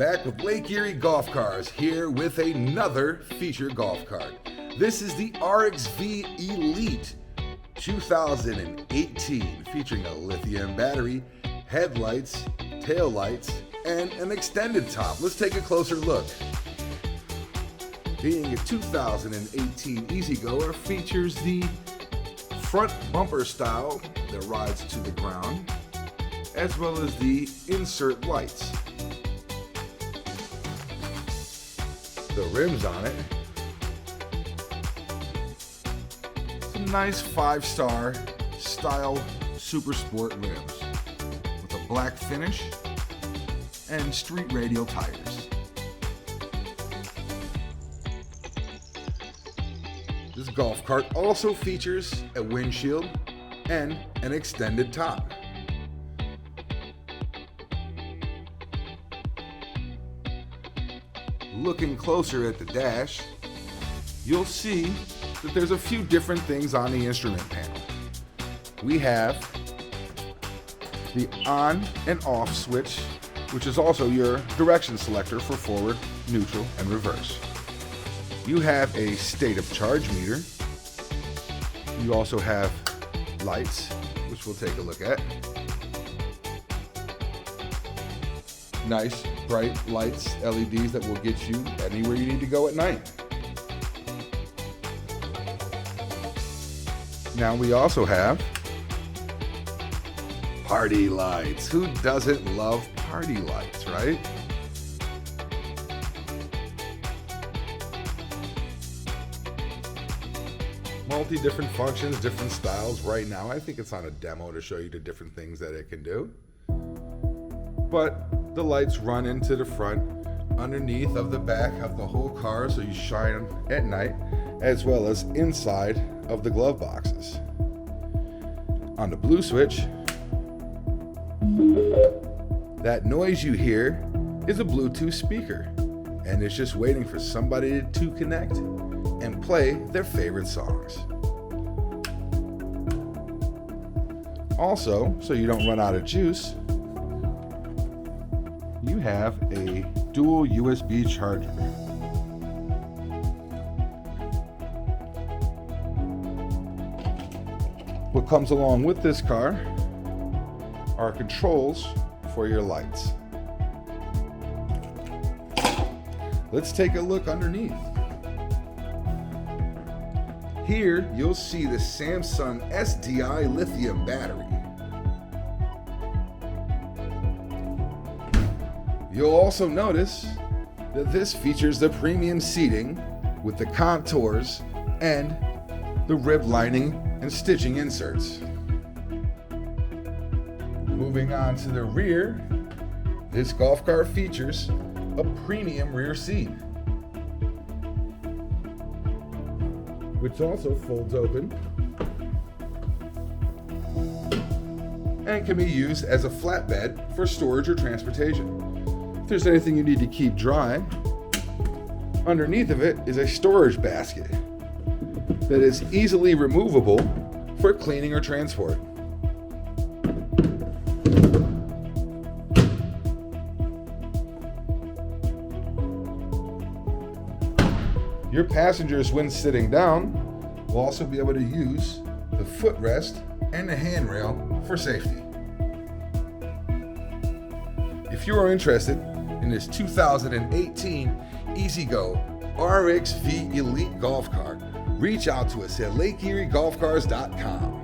Back with Lake Erie Golf Cars, here with another featured golf cart. This is the RXV Elite 2018, featuring a lithium battery, headlights, taillights, and an extended top. Let's take a closer look. Being a 2018 EZGO, features the front bumper style that rides to the ground, as well as the insert lights. The rims on it, some nice 5-star style super sport rims with a black finish and street radial tires. This golf cart also features a windshield and an extended top. Looking closer at the dash, you'll see that there's a few different things on the instrument panel. We have the on and off switch, which is also your direction selector for forward, neutral, and reverse. You have a state of charge meter. You also have lights, which we'll take a look at. Nice, bright lights, LEDs that will get you anywhere you need to go at night. Now we also have party lights. Who doesn't love party lights, right? Different functions, different styles. Right now, I think it's on a demo to show you the different things that it can do. But the lights run into the front, underneath of the back of the whole car, so you shine them at night, as well as inside of the glove boxes. On the blue switch, that noise you hear is a Bluetooth speaker, and it's just waiting for somebody to connect and play their favorite songs. Also, so you don't run out of juice, you have a dual USB charger. What comes along with this car are controls for your lights. Let's take a look underneath. Here, you'll see the Samsung SDI Lithium battery. You'll also notice that this features the premium seating with the contours and the rib lining and stitching inserts. Moving on to the rear, this golf cart features a premium rear seat, which also folds open and can be used as a flatbed for storage or transportation. If there's anything you need to keep dry, underneath of it is a storage basket that is easily removable for cleaning or transport. Your passengers, when sitting down, will also be able to use the footrest and the handrail for safety. If you are interested in this 2018 EZGO RXV Elite golf cart, reach out to us at LakeErieGolfCars.com.